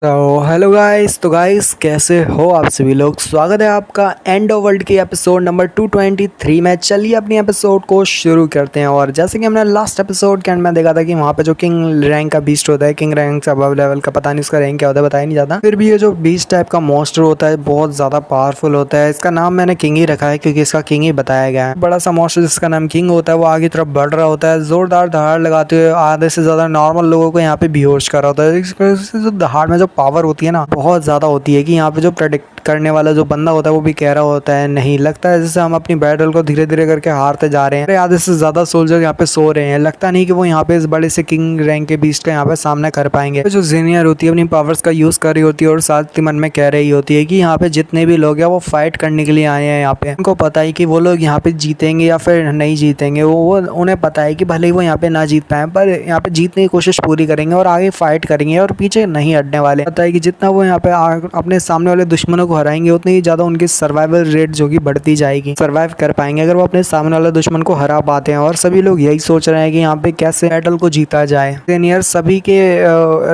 Hello guys. तो guys कैसे हो आप सभी लोग। स्वागत है आपका एंड ऑफ वर्ल्ड के एपिसोड नंबर 223 में। चलिए अपनी एपिसोड को शुरू करते हैं। और जैसे कि हमने लास्ट एपिसोड के एंड में देखा था कि वहाँ पे जो किंग रैंक का बीस्ट होता है, किंग रैंक से अबव लेवल का, पता नहीं उसका रैंक क्या होता है, बताया नहीं जाता। फिर भी ये जो बीस्ट टाइप का मॉन्स्टर होता है बहुत ज़्यादा पावरफुल होता है। इसका नाम मैंने किंग ही रखा है क्योंकि इसका किंग ही बताया गया है। बड़ा सा मॉन्स्टर जिसका नाम किंग होता है वो आगे तरफ बढ़ रहा होता है, जोरदार दहाड़ लगाते हुए आधे से ज़्यादा नॉर्मल लोगों को यहाँ पे बेहोश कर रहा होता है। जो दहाड़ में जो पावर होती है ना बहुत ज़्यादा होती है कि यहाँ पे जो प्रेडिक्ट करने वाला जो बंदा होता है वो भी कह रहा होता है नहीं, लगता है जैसे हम अपनी बैटल को धीरे धीरे करके हारते जा रहे हैं। अरे आधे से ज़्यादा सोल्जर यहाँ पे सो रहे हैं, लगता नहीं कि वो यहाँ पे इस बड़े से किंग रैंक के बीस्ट का यहाँ पे सामना कर पाएंगे। तो जो जीनियर होती है अपनी पावर्स का यूज़ कर रही होती है और साथ ही मन में कह रही होती है कि यहाँ पे जितने भी लोग हैं वो फाइट करने के लिए आए हैं। यहाँ पे उनको पता है कि वो लोग यहाँ पे जीतेंगे या फिर नहीं जीतेंगे। वो उन्हें पता है कि भले ही वो यहाँ पे ना जीत पाए पर यहाँ पे जीतने की कोशिश पूरी करेंगे और आगे फाइट करेंगे और पीछे नहीं हटने वाले। पता है कि जितना वो यहाँ पे अपने सामने वाले दुश्मनों को हराएंगे उतनी ही ज्यादा उनकी सर्वाइवल रेट जो कि बढ़ती जाएगी, सर्वाइव कर पाएंगे अगर वो अपने सामने वाले दुश्मन को हरा पाते हैं। और सभी लोग यही सोच रहे हैं कि यहाँ पे कैसे बैटल को जीता जाए। सीनियर सभी के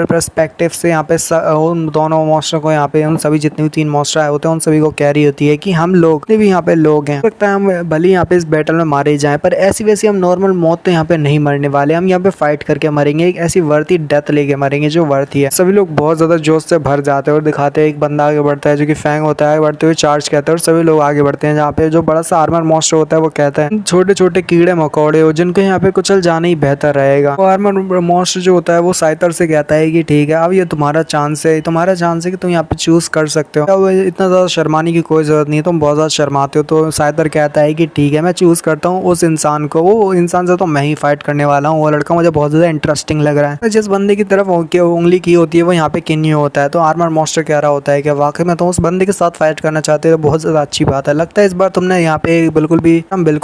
पर्सपेक्टिव से यहाँ पे उन दोनों मॉन्स्टर को, यहाँ पे उन सभी जितने भी 3 मॉन्स्टर आए होते हैं उन सभी को कह रही होती है कि हम लोग भी यहाँ पे लोग हैं, लगता है हम भले यहाँ पे इस बैटल में मारे जाए पर ऐसी वैसी हम नॉर्मल मौत तो यहाँ पे नहीं मरने वाले, हम यहाँ पे फाइट करके मरेंगे, एक ऐसी वर्थी डेथ लेके मरेंगे जो वर्थी है। सभी लोग बहुत ज्यादा जोश से भर जाते हैं और दिखाते हैं एक बंदा आगे बढ़ता है जो कि फैंग होता है, बढ़ते हुए चार्ज कहता है और सभी लोग आगे बढ़ते हैं। जहाँ पे जो बड़ा सा आर्मर मॉन्स्टर होता है वो कहता है छोटे छोटे कीड़े मकोड़े हो जिनको यहाँ पे कुचल जाना ही बेहतर रहेगा। वो आर्मर मॉन्स्टर जो होता है वो साइतर से कहता है कि ठीक है अब ये तुम्हारा चांस है, कि तुम यहाँ पे चूज कर सकते हो। अब इतना ज्यादा शर्माने की कोई जरूरत नहीं है, तुम बहुत ज्यादा शर्माते हो। तो साइतर कहता है कि ठीक है मैं चूज करता हूँ उस इंसान को, वो इंसान से तो मैं ही फाइट करने वाला हूँ, वो लड़का मुझे बहुत ज्यादा इंटरेस्टिंग लग रहा है। जिस बंदे की तरफ उंगली की होती है वो यहाँ पे किन्यू होता है। तो आर्मर मॉन्स्टर कह रहा होता है कि वाकई में तुम उस बंदे के साथ फाइट करना चाहते हो, बहुत ज्यादा अच्छी बात है। लगता है इस बार तुमने यहाँ पे बिल्कुल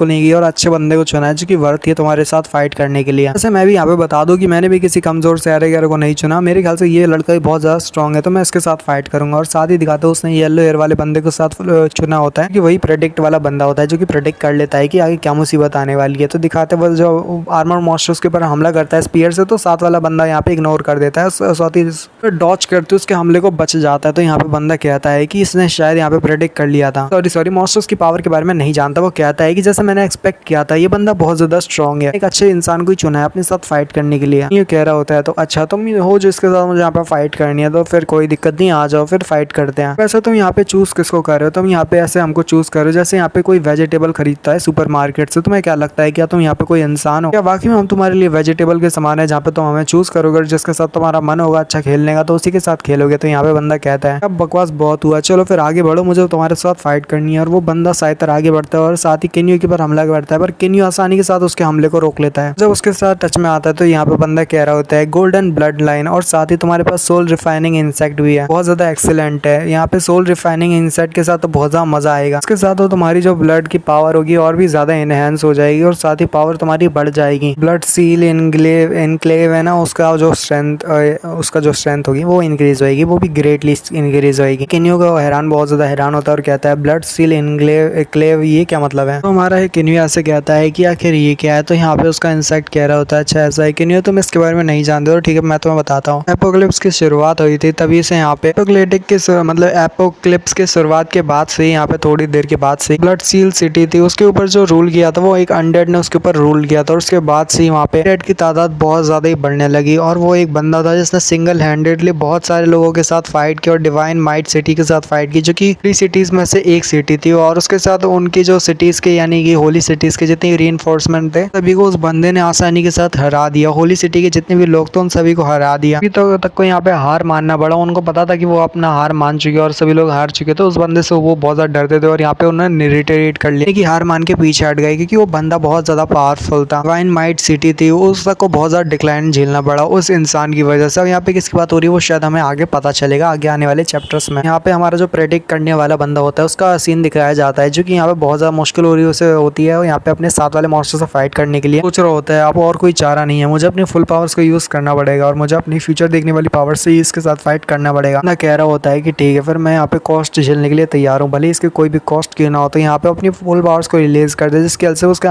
नहीं की और अच्छे बंदे को चुना है जो कि वर्थ है तुम्हारे साथ फाइट करने के लिए। वैसे मैं भी यहाँ पे बता दूं कि मैंने भी किसी कमजोर से एरे को नहीं चुना, मेरे ख्याल से ये लड़का भी बहुत ज्यादा स्ट्रॉन्ग है तो मैं इसके साथ फाइट करूंगा। और साथ ही दिखाते हैं उसने येलो एयर वाले बंदे को साथ चुना होता है कि वही प्रेडिक्ट वाला बंदा होता है जो कि प्रेडिक्ट कर लेता है कि आगे क्या मुसीबत आने वाली है। तो दिखाते वो जो आर्मर मॉन्स्टर उसके ऊपर हमला करता है स्पीयर से, तो साथ वाला बंदा यहाँ पे इग्नोर कर देता है, साथ ही डॉच करते उसके हमले को बच जाता है। तो यहाँ पे बंदा कहता है कि इसने शायद यहाँ पे प्रेडिक्ट कर लिया था। सॉरी मॉन्स्टर्स की पावर के बारे में नहीं जानता। वो कहता है कि जैसे मैंने एक्सपेक्ट किया था ये बंदा बहुत ज्यादा स्ट्रॉन्ग है, एक अच्छे इंसान को ही चुना है अपने साथ फाइट करने के लिए, ये कह रहा होता है। तो अच्छा तुम हो जो इसके साथ मुझे यहाँ पे फाइट करनी है तो फिर कोई दिक्कत नहीं, आ जाओ फिर फाइट करते हैं। वैसे तुम यहाँ पे चूज किसको कर रहे हो, तुम यहाँ पे ऐसे हमको चूज करो जैसे यहाँ पे कोई वेजिटेबल खरीदता है सुपर मार्केट से। तुम्हें क्या लगता है क्या तुम यहाँ पे कोई इंसान हो, क्या वाकई में हम तुम्हारे लिए वेजिटेबल के समान है जहाँ पे तुम हमें चूज करोगे, जिसके साथ तुम्हारा मन होगा अच्छा खेलने का तो उसी के साथ खेलोगे। तो यहाँ पे बंदा कहता है अब बकवास बहुत हुआ, चलो फिर आगे बढ़ो, मुझे तुम्हारे साथ फाइट करनी है। और वो बंदा साइतर आगे बढ़ता है और साथ ही किन्यू के पर हमला करता है, पर किन्यू आसानी के साथ उसके हमले को रोक लेता है। जब उसके साथ टच में आता है तो यहाँ पे बंदा कह रहा होता है गोल्डन ब्लड लाइन, और साथ ही तुम्हारे पास सोल रिफाइनिंग इंसेक्ट भी है, बहुत ज्यादा एक्सीलेंट है। यहाँ पे सोल रिफाइनिंग इंसेक्ट के साथ तो बहुत ज्यादा मजा आएगा। इसके साथ तो तुम्हारी जो ब्लड की पावर होगी और भी ज्यादा एनहेंस हो जाएगी और साथ ही पावर तुम्हारी बढ़ जाएगी। ब्लड सील इनक्लेव है ना, उसका जो स्ट्रेंथ होगी वो इंक्रीज होगी, वो भी ग्रेटली इंक्रीज होगी। किन्यू का हैरान बहुत ज्यादा हैरान होता है और कहता है ब्लड सील इनक्लेव ये क्या मतलब है। तो हमारा किन्यू ऐसे कहता है कि आखिर ये क्या है। तो यहाँ पे उसका इंसेक्ट कह रहा होता है अच्छा ऐसा है किन्यू तुम इसके बारे में नहीं जानते हो, ठीक है मैं तुम्हें बताता हूँ। एपोक्लिप्स की शुरुआत हुई थी तभी से यहाँ पे एपोक्लिप्स के शुरुआत के बाद से यहाँ पे थोड़ी देर के बाद से ब्लड सील सिटी थी उसके ऊपर जो रूल किया था वो एक अनडेड ने उसके ऊपर रूल किया था। और उसके बाद से वहाँ पे डेड की तादाद बहुत ज्यादा ही बढ़ने लगी और वो एक बंदा था जिसने सिंगल हैंडेडली बहुत सारे लोगों के साथ फाइट की और डिवाइन माइट सिटी के साथ फाइट की जो कि 3 सिटीज में से एक सिटी थी। और उसके साथ उनकी जो सिटीज के यानी कि होली सिटीज के जितने रीइंफोर्समेंट थे सभी को उस बंदे ने आसानी के साथ हरा दिया। होली सिटी के जितने भी लोग थे उन सभी को हरा दिया। अभी तक को यहाँ पे हार मानना पड़ा, उनको पता था कि वो अपना हार मान चुके और सभी लोग हार चुके थे उस बंदे से, वो बहुत ज्यादा डरते थे और यहाँ पे उन्होंने रिटेरेट कर लिया कि हार मान के पीछे हट गए क्योंकि वो बंदा बहुत ज्यादा पावरफुल था। डिवाइन माइट सिटी थी उस तक को बहुत ज्यादा डिक्लाइन झेलना पड़ा उस इंसान की वजह से। अब यहाँ पे किसकी बात हो रही है वो शायद हमें आगे पता चलेगा आगे आने वाले चैप्टर्स में। यहाँ पे हमारा जो प्रेडिक्ट करने वाला बंदा होता है उसका सीन दिखाया जाता है, जो कि यहाँ पे बहुत ज़्यादा मुश्किल हो रही है उसे होती है और यहाँ पे अपने साथ वाले मॉन्स्टर से फाइट करने के लिए सोच रहा होता है अब और कोई चारा नहीं है, मुझे अपनी फुल पावर्स को यूज़ करना पड़ेगा और मुझे अपनी फ्यूचर देखने वाली पावर से ही इसके साथ फाइट करना पड़ेगा। ना कह रहा होता है कि ठीक है फिर मैं यहाँ पे कॉस्ट झेलने के लिए तैयार हूँ, भले इसके कोई भी कॉस्ट क्यों ना हो। तो यहाँ पे अपनी फुल पावर्स को रिलीज कर दे जिसके से उसके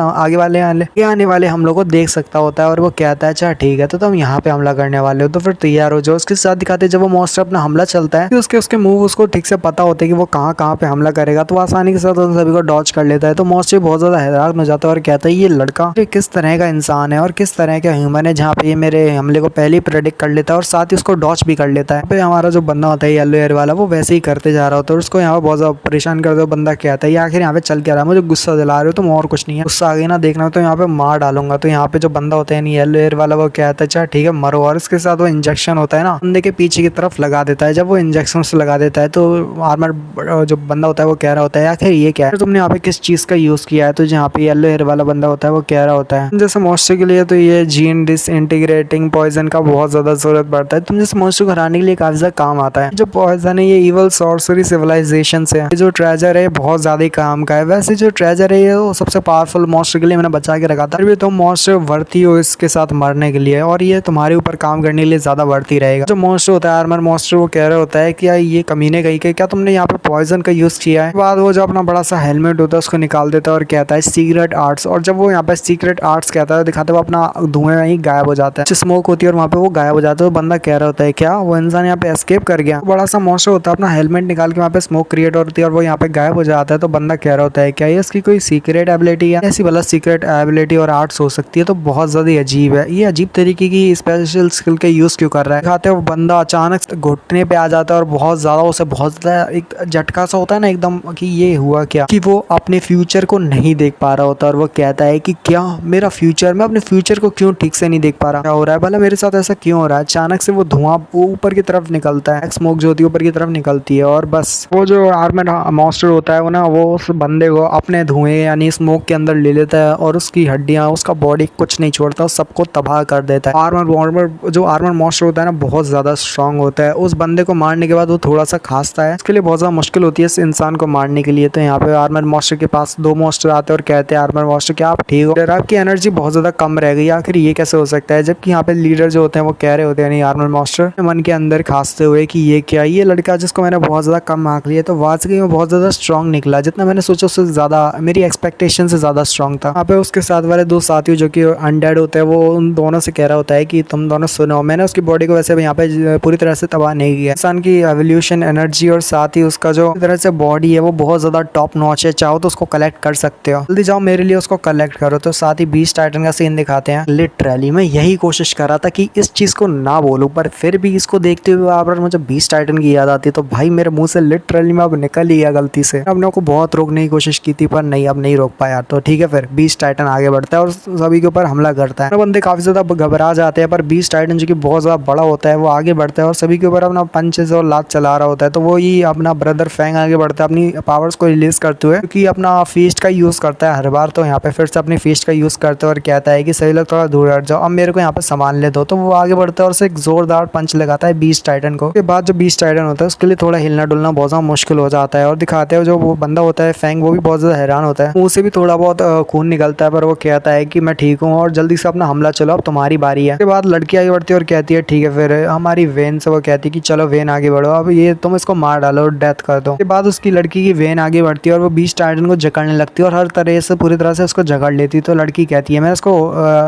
आने वाले हम लोग को देख सकता होता है और वो कहता है अच्छा ठीक है तो तुम यहाँ पे हमला करने वाले हो तो फिर तैयार हो जाओ। उसके साथ दिखाते जब वो मॉन्स्टर अपना हमला चलता है उसके मूव उसको ठीक से पता होता है कि वो कहाँ पे हमला करेगा, तो आसानी के साथ उन सभी को डॉच कर लेता है। तो मॉन्स्टर बहुत ज्यादा हैरान हो जाता है और कहता है ये लड़का किस तरह का इंसान है और किस तरह का ह्यूमन है जहाँ पे ये मेरे हमले को पहले ही प्रेडिक्ट कर लेता है और साथ ही उसको डॉच भी कर लेता है। हमारा जो बंदा होता है येलो एयर वाला वो वैसे ही करते जा रहा होता है और उसको यहाँ पे बहुत ज्यादा परेशान करते हुए बंदा कहता है आखिर यहाँ पे चल क्या रहा है, मुझे गुस्सा दिला रहे हो तुम और कुछ नहीं है, गुस्सा आ गई ना देखना तो यहाँ पे मार डालूंगा। तो यहाँ पे जो बंदा होता है येलो एयर वाला वो कहता है अच्छा ठीक है मरो, और इसके साथ वो इंजेक्शन होता है ना बंदे के पीछे की तरफ लगा देता है। जब वो इंजेक्शन से लगा देता है तो आर्मर जो बंदा होता है वो कह रहा होता है आखिर ये क्या है, तुमने यहाँ पे किस चीज का यूज किया है। तो जहाँ पे येलो एयर वाला बंदा होता है वो कह रहा होता है जैसे मॉन्स्टर के लिए तो ये जीन डिसइंटीग्रेटिंग पॉइजन का बहुत ज्यादा जरूरत पड़ता है, तुम जैसे मॉन्स्टर को हराने के लिए काफी ज्यादा काम आता है। जो पॉइजन है ये इवल सॉर्सरी सिविलाइजेशन से जो ट्रेजर है बहुत ज्यादा काम का है। वैसे जो ट्रेजर है ये वो सबसे पावरफुल मॉन्स्टर के लिए मैंने बचा के रखा था, फिर भी तुम मॉन्स्टर वर्ती हो इसके साथ मरने के लिए और ये तुम्हारे ऊपर काम करने के लिए ज्यादा वर्ती रहेगा। जो मॉन्स्टर होता है आर्मर मॉन्स्टर वो कह रहा होता है कि ये कमीने गई क्या तुमने यहाँ पे पॉइजन का यूज किया है। बाद वो जो अपना बड़ा सा हेलमेट होता है उसको निकाल देता है और कहता है सीक्रेट आर्ट्स, और जब वो यहाँ पे सीक्रेट आर्ट्स कहता है दिखाते हुए अपना धुएं वहीं गायब हो जाता है, स्मोक होती है और वहाँ पे वो गायब हो जाता है। तो बंदा कह रहा होता है क्या वो इंसान यहाँ पे एस्केप कर गया। बड़ा सा मॉन्स्टर होता है अपना हेलमेट निकाल के वहाँ पे स्मोक क्रिएट होती है और वो यहाँ पे गायब हो जाता है। तो बंदा कह रहा होता है क्या ये इसकी कोई सीक्रेट एबिलिटी है, ऐसी वाला सीक्रेट एबिलिटी और आर्ट्स हो सकती है तो बहुत ज्यादा अजीब है, ये अजीब तरीके की स्पेशल स्किल के यूज क्यों कर रहा है। दिखाते वो बंदा अचानक घुटने पे आ जाता है और बहुत ज्यादा उसे बहुत ज्यादा एक झटका सा होता है ना एकदम कि ये हुआ क्या, कि वो अपने फ्यूचर को नहीं देख पा रहा होता और वो कहता है कि क्या मेरा फ्यूचर, मैं अपने फ्यूचर को क्यों ठीक से नहीं देख पा रहा, क्या हो रहा है भला मेरे साथ ऐसा क्यों हो रहा है। अचानक से वो धुआं ऊपर की तरफ निकलता है, स्मोक जो होती है ऊपर की तरफ निकलती है और बस वो जो आर्मर मॉन्स्टर होता है वो ना वो उस बंदे को अपने धुएं यानी स्मोक के अंदर ले लेता है और उसकी हड्डियां उसका बॉडी कुछ नहीं छोड़ता, सबको तबाह कर देता है। आर्मर मॉन्स्टर होता है ना बहुत ज्यादा स्ट्रांग होता है, उस बंदे को मारने के बाद वो थोड़ा सा खांसता है, इसके लिए बहुत ज्यादा मुश्किल होती है इस इंसान को मारने के लिए। तो यहाँ पे आर्मर मॉन्स्टर के पास दो मॉन्स्टर आते हैं और कहते हैं आर्मर मॉन्स्टर क्या आप ठीक हो, आपकी एनर्जी बहुत ज्यादा कम रह गई, आखिर ये कैसे हो सकता है। जबकि यहाँ पे लीडर जो होते हैं वो कह रहे होते हैं नहीं आर्मर मॉन्स्टर मन के अंदर खांसते हुए कि ये क्या, ये लड़का जिसको मैंने बहुत ज्यादा कम आंक लिया तो वाकई में बहुत ज्यादा स्ट्रांग निकला, जितना मैंने सोचा उससे ज्यादा मेरी एक्सपेक्टेशन से ज्यादा स्ट्रांग था। यहाँ पे उसके साथ वाले दो साथी जो कि अनडेड होते हैं वो उन दोनों से कह रहा होता है कि तुम दोनों सुनो, मैंने उसकी बॉडी को वैसे यहाँ पे पूरी तरह से तबाह नहीं किया, इंसान की एवोल्यूशन एनर्जी और साथ ही उसका जो तरह से बॉडी है वो बहुत ज्यादा टॉप नॉच है, चाहो तो उसको कलेक्ट कर सकते हो, जल्दी जाओ मेरे लिए उसको कलेक्ट करो। तो साथ ही बीस्ट टाइटन का सीन दिखाते हैं। लिटरली मैं यही कोशिश कर रहा था कि इस चीज को ना बोलूं पर फिर भी इसको देखते हुए आप मुझे बीस्ट टाइटन की याद आती है, तो भाई मेरे मुंह से लिटरली मैं अब निकल ही गया गलती से। अपने को बहुत रोकने की कोशिश की थी पर नहीं, अब नहीं रोक पाया। तो ठीक है फिर बीस्ट टाइटन आगे बढ़ता है और सभी के ऊपर हमला करता है। बंदे काफी ज्यादा घबरा जाते हैं पर बीस्ट टाइटन जो कि बहुत ज्यादा बड़ा होता है वो आगे बढ़ता है और सभी के ऊपर अपना पंचेस और लात चला रहा होता है। तो वो ही अपना ब्रदर फैंग आगे बढ़ता है अपनी पावर्स को रिलीज करते हुए, क्योंकि अपना फीस्ट का यूज करता है हर बार। तो यहाँ पे फिर से अपनी फीस्ट का यूज करते हैं और कहता है कि सही लोग थोड़ा दूर हट जाओ, अब मेरे को यहाँ पे सामान ले दो। तो वो आगे बढ़ता है और उसे एक जोरदार पंच लगाता है बीस्ट टाइटन को। उसके बाद जो बीस्ट टाइटन होता है उसके लिए थोड़ा हिलना डुलना बहुत ज्यादा मुश्किल हो जाता है और दिखाते हैं जो वो बंदा होता है फैंग वो भी बहुत ज्यादा हैरान होता है, मुंह से भी थोड़ा बहुत खून निकलता है पर वो कहता है कि मैं ठीक हूँ और जल्दी से अपना हमला चलो अब तुम्हारी बारी है। उसके बाद लड़की आगे बढ़ती है और कहती है ठीक है फिर हमारी वेन से वो कहती है कि चलो वेन आगे बढ़ो, अब ये तुम इसको मार डालो और डेथ कर दो। उसके बाद उसकी लड़की की वेन आगे बढ़ती है और वो बीस्ट टाइटन को जकड़ने लगती है और हर तरह से पूरी तरह से उसको जकड़ लेती है। तो लड़की कहती है मैंने इसको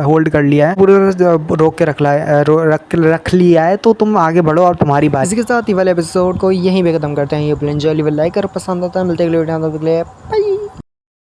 होल्ड कर लिया है, पूरी तरह से रोक के रख लिया है, तो तुम आगे बढ़ो और तुम्हारी बात। इसी के साथ ये वाले एपिसोड को यहीं पे खत्म करते हैं। ये लाइक और पसंद आता है, मिलते हैं अगले वीडियो में,